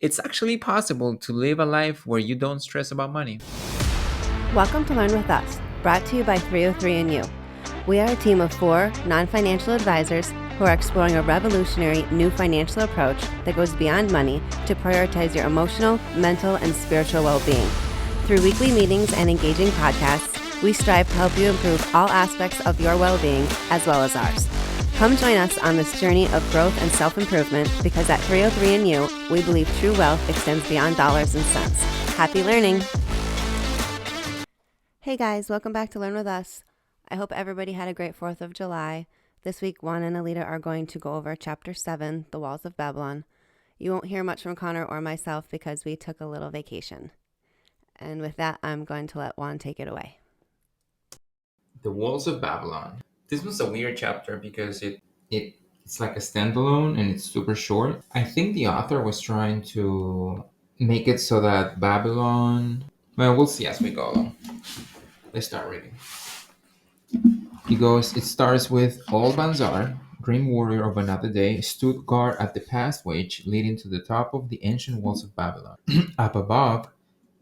It's actually possible to live a life where you don't stress about money. Welcome to Learn With Us, brought to you by 3o3andyou. We are a team of 4 non-financial advisors who are exploring a revolutionary new financial approach that goes beyond money to prioritize your emotional, mental, and spiritual well-being. Through weekly meetings and engaging podcasts, we strive to help you improve all aspects of your well-being as well as ours. Come join us on this journey of growth and self-improvement because at 3o3andyou, we believe true wealth extends beyond dollars and cents. Happy learning! Hey guys, welcome back to Learn With Us. I hope everybody had a great 4th of July. This week, Juan and Aleta are going to go over Chapter 7, The Walls of Babylon. You won't hear much from Connor or myself because we took a little vacation. And with that, I'm going to let Juan take it away. The Walls of Babylon. This was a weird chapter because it's like a standalone and it's super short. I think the author was trying to make it so that Babylon. Well, we'll see as we go along. Let's start reading. It starts with Old Banzar, grim warrior of another day, stood guard at the passageway leading to the top of the ancient walls of Babylon. Up above,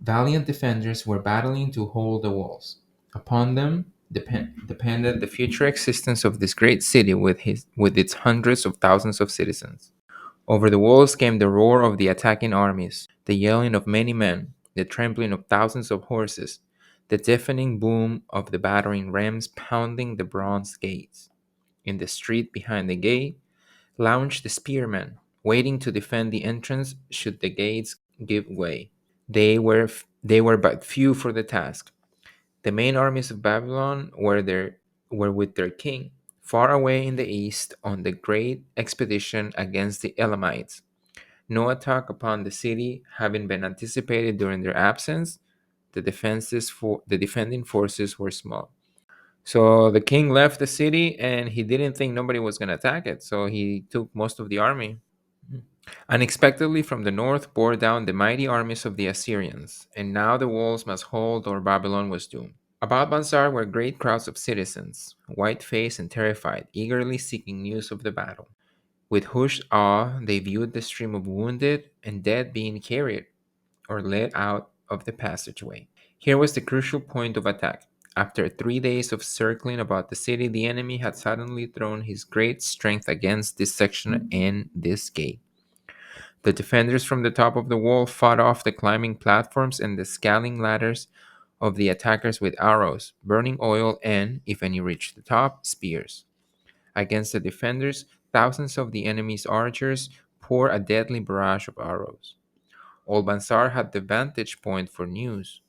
valiant defenders were battling to hold the walls. Upon them depended the future existence of this great city with its hundreds of thousands of citizens. Over the walls came the roar of the attacking armies, the yelling of many men, the trampling of thousands of horses, the deafening boom of the battering rams pounding the bronze gates. In the street behind the gate lounged the spearmen, waiting to defend the entrance should the gates give way. They were but few for the task. The main armies of Babylon were with their king, far away in the east on the great expedition against the Elamites. No attack upon the city having been anticipated during their absence, the defending forces were small. So the king left the city and he didn't think nobody was going to attack it, so he took most of the army. Unexpectedly from the north bore down the mighty armies of the Assyrians, and now the walls must hold or Babylon was doomed. About Bansar were great crowds of citizens, white-faced and terrified, eagerly seeking news of the battle. With hushed awe, they viewed the stream of wounded and dead being carried or led out of the passageway. Here was the crucial point of attack. After 3 days of circling about the city, the enemy had suddenly thrown his great strength against this section and this gate. The defenders from the top of the wall fought off the climbing platforms and the scaling ladders of the attackers with arrows, burning oil, and, if any reached the top, spears. Against the defenders, thousands of the enemy's archers poured a deadly barrage of arrows. Old Bansar had the vantage point for news.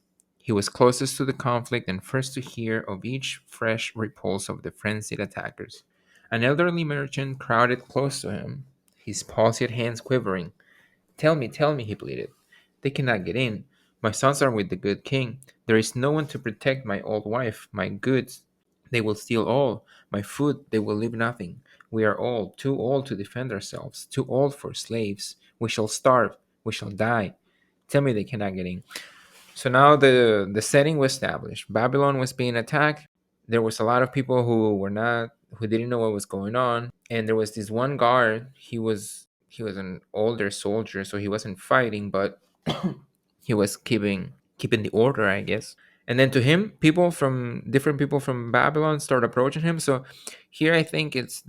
He was closest to the conflict and first to hear of each fresh repulse of the frenzied attackers. An elderly merchant crowded close to him, his palsied hands quivering. Tell me, he pleaded. They cannot get in. My sons are with the good king. There is no one to protect my old wife, my goods. They will steal all. My food, they will leave nothing. We are old, too old to defend ourselves, too old for slaves. We shall starve. We shall die. Tell me they cannot get in. So now the setting was established. Babylon was being attacked. There was a lot of people who didn't know what was going on, and there was this one guard. He was an older soldier, so he wasn't fighting, but he was keeping the order, I guess. And then to him, different people from Babylon start approaching him. So here I think it's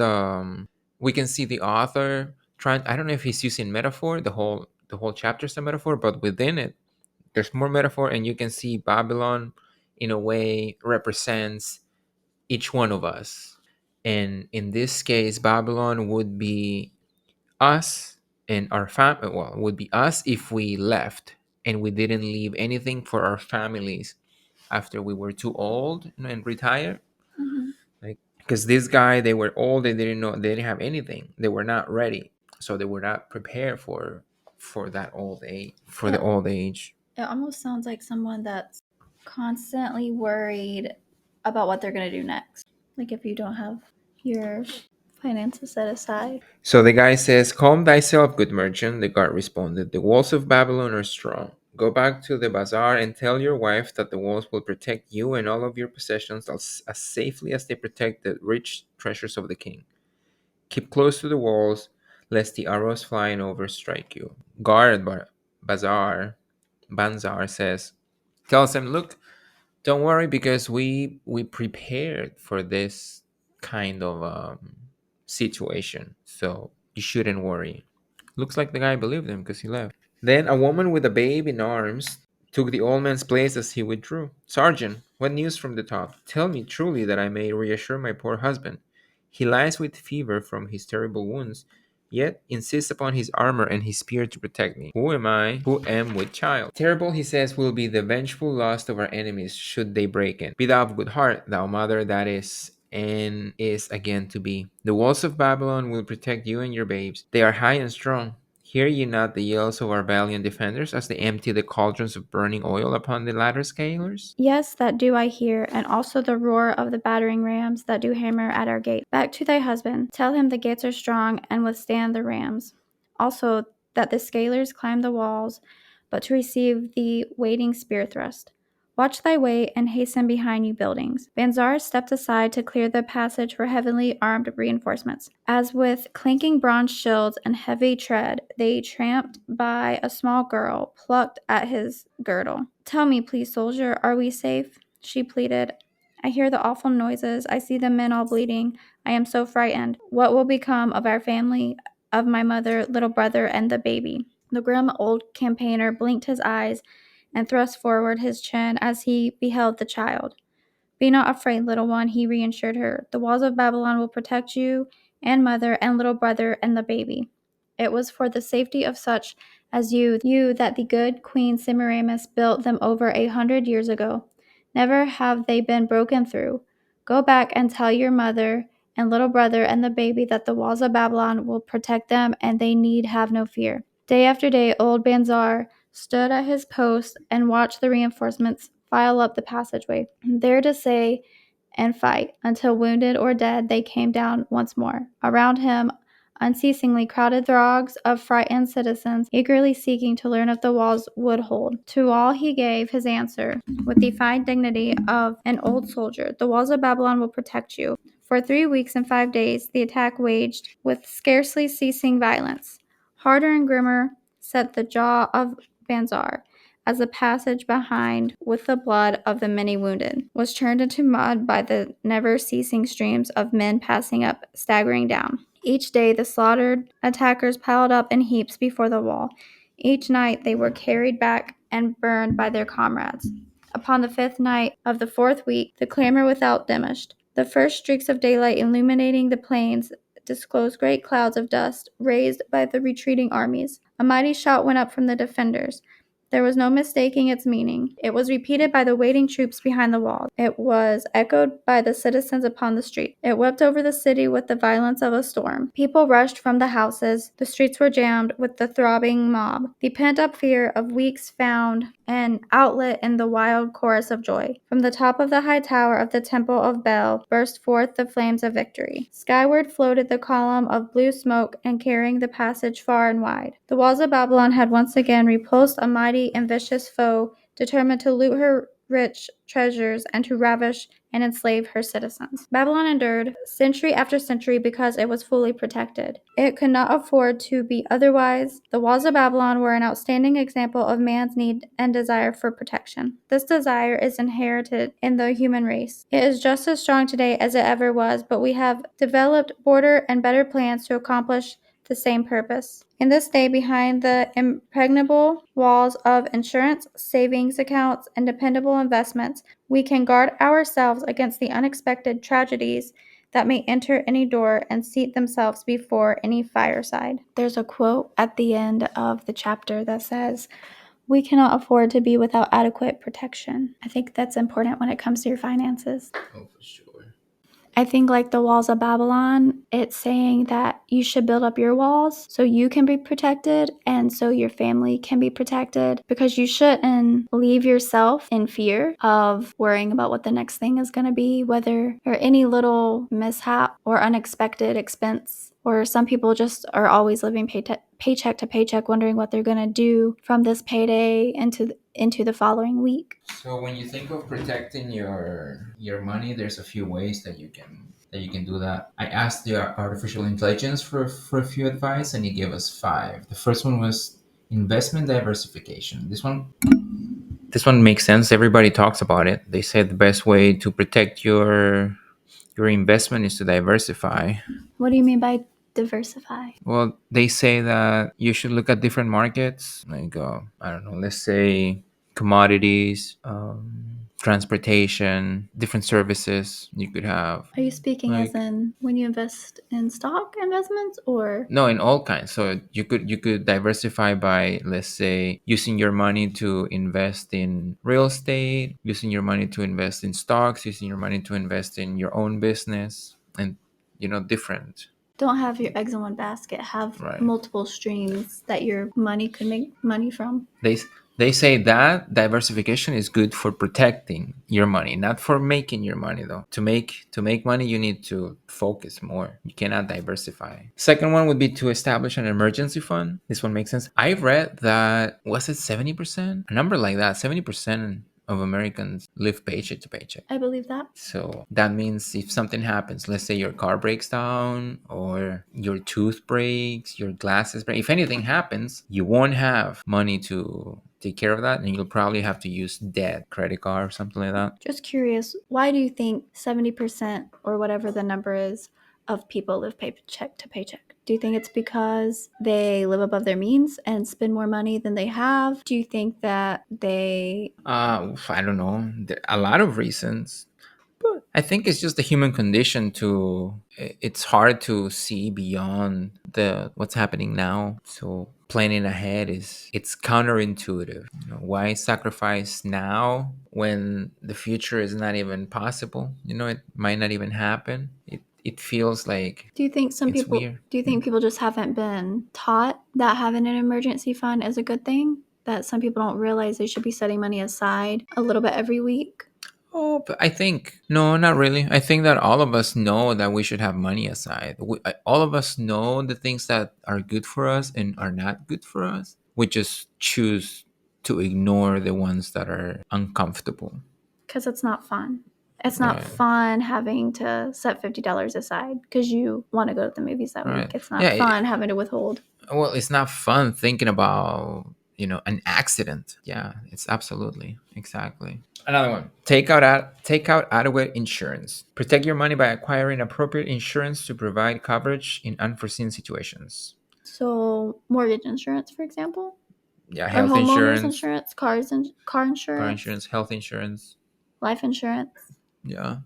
we can see the author trying. I don't know if he's using metaphor. The whole chapter is a metaphor, but within it there's more metaphor, and you can see Babylon in a way represents each one of us. And in this case, Babylon would be us and our family. Well, would be us if we left and we didn't leave anything for our families after we were too old and retired. Mhm. Like, because this guy, they were old, they didn't have anything, they were not ready, so they were not prepared for that old age, for the Yeah. old age. It almost sounds like someone that's constantly worried about what they're going to do next. Like if you don't have your finances set aside. So the guy says, "Calm thyself, good merchant," the guard responded. "The walls of Babylon are strong. Go back to the bazaar and tell your wife that the walls will protect you and all of your possessions as safely as they protect the rich treasures of the king. Keep close to the walls. lest the arrows flying over strike you. Guard Bazar Banzar says, tells him, look, don't worry because we prepared for this kind of situation, so you shouldn't worry. Looks like the guy believed him because he left. Then a woman with a babe in arms took the old man's place as he withdrew. Sergeant, what news from the top? Tell me truly that I may reassure my poor husband. He lies with fever from his terrible wounds, yet insists upon his armor and his spear to protect me. Who am I, who am with child? Terrible, he says, will be the vengeful lust of our enemies should they break in. Be thou of good heart, thou mother that is and is again to be. The walls of Babylon will protect you and your babes. They are high and strong. Hear ye not the yells of our valiant defenders as they empty the cauldrons of burning oil upon the ladder scalers? Yes, that do I hear, and also the roar of the battering rams that do hammer at our gate. Back to thy husband, tell him the gates are strong and withstand the rams. Also that the scalers climb the walls, but to receive the waiting spear thrust. Watch thy way and hasten behind you buildings. Banzar stepped aside to clear the passage for heavily armed reinforcements. As with clanking bronze shields and heavy tread, they tramped by a small girl, plucked at his girdle. Tell me, please, soldier, are we safe? She pleaded. I hear the awful noises. I see the men all bleeding. I am so frightened. What will become of our family, of my mother, little brother, and the baby? The grim old campaigner blinked his eyes and thrust forward his chin as he beheld the child. Be not afraid, little one, he reassured her. The walls of Babylon will protect you and mother and little brother and the baby. It was for the safety of such as you that the good Queen Semiramis built them over 100 years ago. Never have they been broken through. Go back and tell your mother and little brother and the baby that the walls of Babylon will protect them and they need have no fear. Day after day, old Banzar stood at his post and watched the reinforcements file up the passageway, there to say and fight, until wounded or dead they came down once more. Around him unceasingly crowded throngs of frightened citizens, eagerly seeking to learn if the walls would hold. To all he gave his answer, with the fine dignity of an old soldier. The walls of Babylon will protect you. For 3 weeks and 5 days the attack waged with scarcely ceasing violence. Harder and grimmer set the jaw of Banzar, as the passage behind, with the blood of the many wounded, was turned into mud by the never-ceasing streams of men passing up, staggering down. Each day the slaughtered attackers piled up in heaps before the wall. Each night they were carried back and burned by their comrades. Upon the 5th night of the 4th week, the clamor without diminished. The first streaks of daylight illuminating the plains disclosed great clouds of dust raised by the retreating armies. A mighty shout went up from the defenders. There was no mistaking its meaning. It was repeated by the waiting troops behind the walls. It was echoed by the citizens upon the street. It wept over the city with the violence of a storm. People rushed from the houses. The streets were jammed with the throbbing mob. The pent-up fear of weeks found an outlet in the wild chorus of joy. From the top of the high tower of the temple of Bel burst forth the flames of victory. Skyward floated the column of blue smoke and carrying the passage far and wide. The walls of Babylon had once again repulsed a mighty and vicious foe, determined to loot her rich treasures and to ravish and enslave her citizens. Babylon endured century after century because it was fully protected. It could not afford to be otherwise. The walls of Babylon were an outstanding example of man's need and desire for protection. This desire is inherited in the human race. It is just as strong today as it ever was, but we have developed bolder and better plans to accomplish the same purpose. In this day, behind the impregnable walls of insurance, savings accounts, and dependable investments, we can guard ourselves against the unexpected tragedies that may enter any door and seat themselves before any fireside. There's a quote at the end of the chapter that says, we cannot afford to be without adequate protection. I think that's important when it comes to your finances. Oh, for sure. I think like the walls of Babylon, it's saying that you should build up your walls so you can be protected and so your family can be protected, because you shouldn't leave yourself in fear of worrying about what the next thing is going to be, whether or any little mishap or unexpected expense. Or some people just are always living paycheck to paycheck, wondering what they're going to do from this payday into the following week. So when you think of protecting your money, there's a few ways that you can that you can do that. I asked the artificial intelligence for a few advice, and he gave us five. The first one was investment diversification. This one makes sense. Everybody talks about it. They said the best way to protect your investment is to diversify. What do you mean by diversify? Well, they say that you should look at different markets, like I don't know, let's say commodities, transportation, different services you could have. Are you speaking as Like in when you invest in stock investments or? no, in all kinds. So you could diversify by, let's say, using your money to invest in real estate, using your money to invest in stocks, using your money to invest in your own business, and different. Don't have your eggs in one basket. Have Right. multiple streams that your money could make money from. They say that diversification is good for protecting your money, not for making your money though. To make money, you need to focus more. You cannot diversify. Second one would be to establish an emergency fund. This one makes sense. I read that, was it 70%? A number like that. 70% of Americans live paycheck to paycheck. I believe that. So that means if something happens, let's say your car breaks down or your tooth breaks, your glasses break, if anything happens, you won't have money to take care of that, and you'll probably have to use debt, credit card or something like that. Just curious, why do you think 70% or whatever the number is of people live paycheck to paycheck? Do you think it's because they live above their means and spend more money than they have? Do you think that they. I don't know. There are a lot of reasons. But I think it's just the human condition it's hard to see beyond the what's happening now. So planning ahead it's counterintuitive. Why sacrifice now when the future is not even possible? It might not even happen. It feels like Do you think some it's people weird. do you think people just haven't been taught that having an emergency fund is a good thing? That some people don't realize they should be setting money aside a little bit every week? Oh, but I think no, not really. I think that all of us know that we should have money aside. All of us know the things that are good for us and are not good for us. We just choose to ignore the ones that are uncomfortable. Because it's not fun. It's not Right. fun having to set $50 aside because you want to go to the movies that week. Right. It's not Yeah. fun having to withhold. Well, it's not fun thinking about an accident. Yeah, it's absolutely exactly. Another one. Take out adequate insurance. Protect your money by acquiring appropriate insurance to provide coverage in unforeseen situations. So mortgage insurance, for example, Yeah, or health homeowners insurance, insurance, car car insurance, insurance, health insurance. life insurance. Yeah,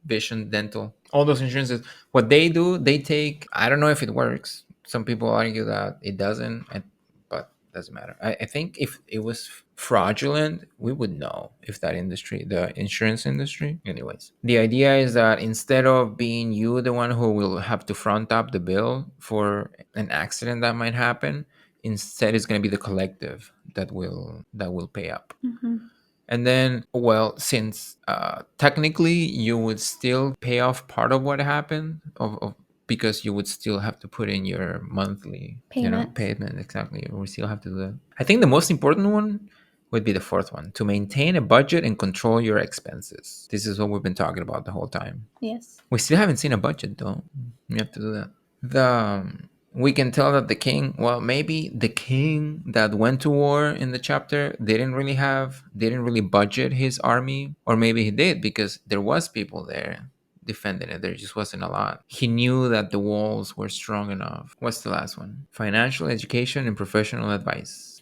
vision, dental, all those insurances. What they do, they take. I don't know if it works. Some people argue that it doesn't, but doesn't matter. I think if it was fraudulent, we would know if that industry, the insurance industry. Anyways, the idea is that instead of being you the one who will have to front up the bill for an accident that might happen, instead it's going to be the collective that will pay up. Mm-hmm. And then, well, since technically you would still pay off part of what happened, because you would still have to put in your monthly, Payments. payment. Exactly, we still have to do that. I think the most important one would be the fourth one: to maintain a budget and control your expenses. This is what we've been talking about the whole time. Yes. We still haven't seen a budget though. We have to do that. We can tell that the king, well, maybe the king that went to war in the chapter didn't really budget his army, or maybe he did because there was people there defending it. There just wasn't a lot. He knew that the walls were strong enough. What's the last one? Financial education and professional advice.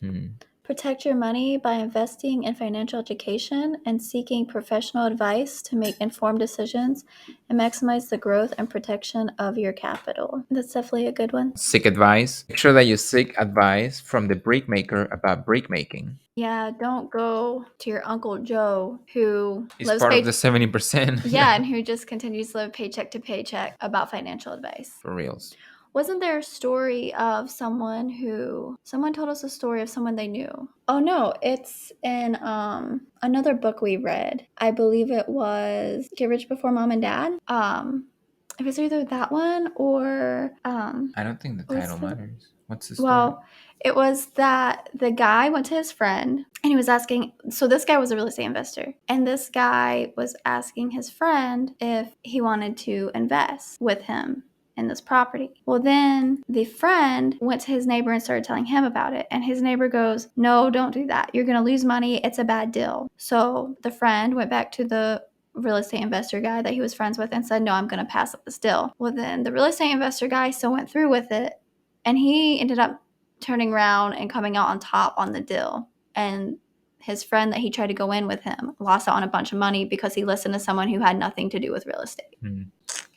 Protect your money by investing in financial education and seeking professional advice to make informed decisions and maximize the growth and protection of your capital. That's definitely a good one. Seek advice. Make sure that you seek advice from the brick maker about brick making. Yeah, don't go to your Uncle Joe who It's lives part of the 70%. yeah, and who just continues to live paycheck to paycheck about financial advice. For reals. Wasn't there a story of someone told us a story of someone they knew? Oh no, it's in another book we read. I believe it was Get Rich Before Mom and Dad. It was either that one or I don't think the what's title the matters. What's the story? well, It was that the guy went to his friend and he was asking, so this guy was a real estate investor, and this guy was asking his friend if he wanted to invest with him in this property. Well, then the friend went to his neighbor and started telling him about it. And his neighbor goes, no, don't do that. You're going to lose money. It's a bad deal. So the friend went back to the real estate investor guy that he was friends with and said, no, I'm going to pass up this deal. Well, then the real estate investor guy still went through with it, and he ended up turning around and coming out on top on the deal. And his friend that he tried to go in with him lost out on a bunch of money because he listened to someone who had nothing to do with real estate.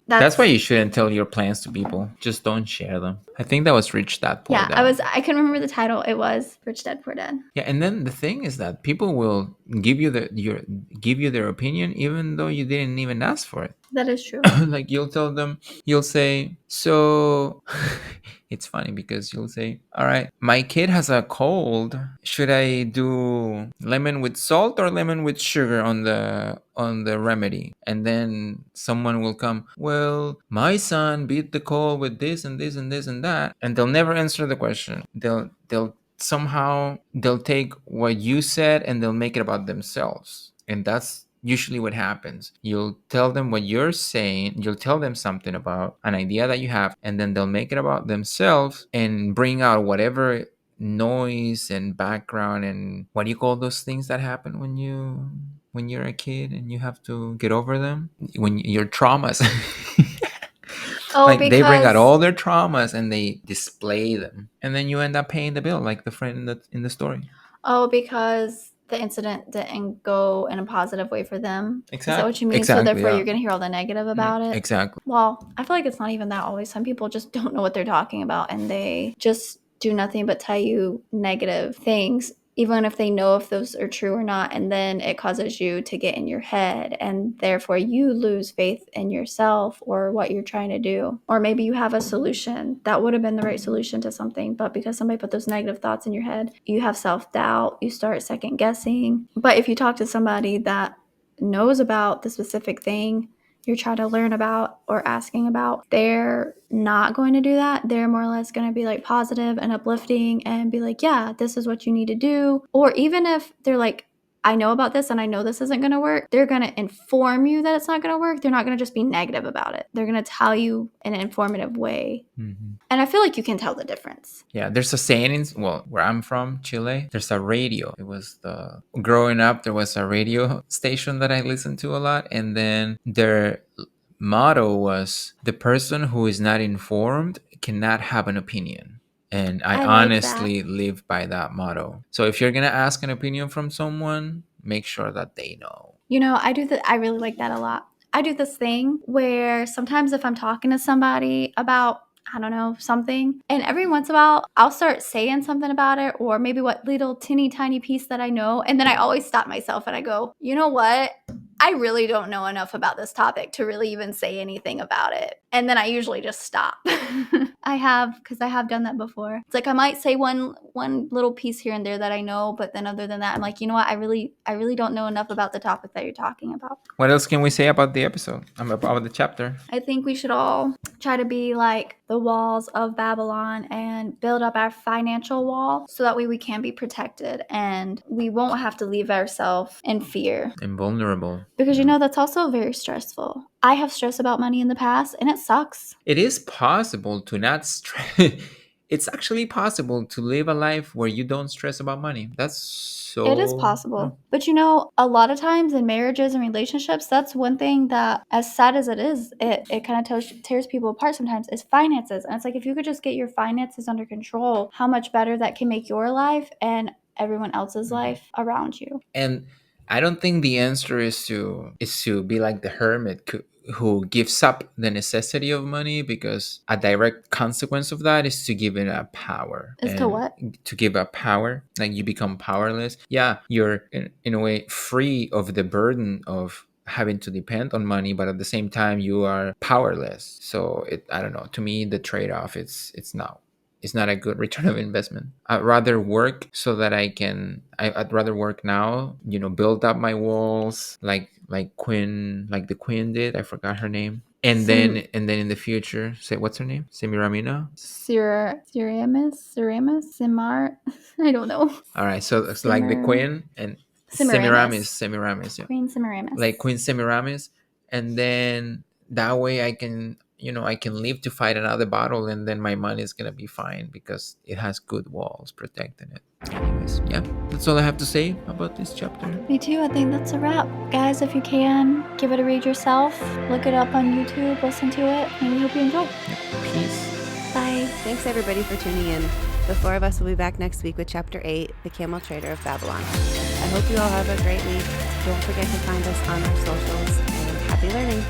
That's why you shouldn't tell your plans to people. Just don't share them. I think that was Rich Dad Poor Yeah, Dad. I couldn't remember the title. It was Rich Dad Poor Dad. Yeah, and then the thing is that people will give you their opinion even though you didn't even ask for it. That is true. Like you'll tell them, you'll say, so it's funny because you'll say, all right, my kid has a cold. Should I do lemon with salt or lemon with sugar on the remedy? And then someone will come, well, my son beat the cold with this and this and this and that, and they'll never answer the question. They'll somehow they'll take what you said and they'll make it about themselves. And that's usually what happens. You'll tell them what you're saying, you'll tell them something about an idea that you have, and then they'll make it about themselves and bring out whatever noise and background and what do you call those things that happen when you're a kid and you have to get over them, when your traumas. Oh, like they bring out because all their traumas and they display them, and then you end up paying the bill, like the friend in the story. because the incident didn't go in a positive way for them. Is that what you mean? Exactly, So therefore, yeah. you're going to hear all the negative about it. Exactly. Well, I feel like it's not even that always. Some people just don't know what they're talking about, and they just do nothing but tell you negative things, even if they know if those are true or not. And then it causes you to get in your head, and therefore you lose faith in yourself or what you're trying to do. Or maybe you have a solution that would have been the right solution to something, but because somebody put those negative thoughts in your head, you have self-doubt, you start second guessing. But if you talk to somebody that knows about the specific thing you're trying to learn about or asking about, they're not going to do that. They're more or less going to be like positive and uplifting and be like, yeah, this is what you need to do. Or even if they're like, I know about this and I know this isn't going to work, they're going to inform you that it's not going to work. They're not going to just be negative about it. They're going to tell you in an informative way. Mm-hmm. And I feel like you can tell the difference. Yeah, there's a saying where I'm from, Chile, there's a radio. It was growing up, there was a radio station that I listened to a lot, and then their motto was, the person who is not informed cannot have an opinion. And I like honestly live by that motto. So if you're going to ask an opinion from someone, make sure that they know. You know, I really like that a lot. I do this thing where sometimes if I'm talking to somebody about, I don't know, something, and every once in a while I'll start saying something about it, or maybe what little teeny tiny piece that I know, and then I always stop myself and I go, you know what? I really don't know enough about this topic to really even say anything about it. And then I usually just stop. Because I have done that before. It's like I might say one little piece here and there that I know, but then other than that, I'm like, you know what? I really don't know enough about the topic that you're talking about. What else can we say about the episode? About the chapter? I think we should all try to be like the walls of Babylon and build up our financial wall so that way we can be protected and we won't have to leave ourselves in fear. And vulnerable. Because you know, that's also very stressful. I have stress about money in the past and it sucks. It is possible to not stress. It's actually possible to live a life where you don't stress about money. That's so... It is possible. But you know, a lot of times in marriages and relationships, that's one thing that, as sad as it is, it kind of tears people apart sometimes, is finances. And it's like, if you could just get your finances under control, how much better that can make your life and everyone else's life around you. And I don't think the answer is to be like the hermit who gives up the necessity of money, because a direct consequence of that is to give it a power. Is to what? To give up power, like you become powerless. Yeah, you're in a way free of the burden of having to depend on money, but at the same time you are powerless. So I don't know. To me, the trade-off it's not a good return of investment. I'd rather work so that I'd rather work now, build up my walls like the queen did. I forgot her name. And then in the future, say what's her name? Semiramina? Simar. I don't know. All right, so it's like the queen and Semiramis, yeah. Queen Semiramis. Like Queen Semiramis, and then that way I can, I can live to fight another battle, and then my money is gonna be fine because it has good walls protecting it. Anyways, yeah, that's all I have to say about this chapter. Me too. I think that's a wrap. Guys, if you can, give it a read yourself. Look it up on YouTube, listen to it, and we hope you enjoy. Yep. Peace. Bye. Thanks everybody for tuning in. The four of us will be back next week with Chapter 8, The Camel Trader of Babylon. I hope you all have a great week. Don't forget to find us on our socials, and happy learning.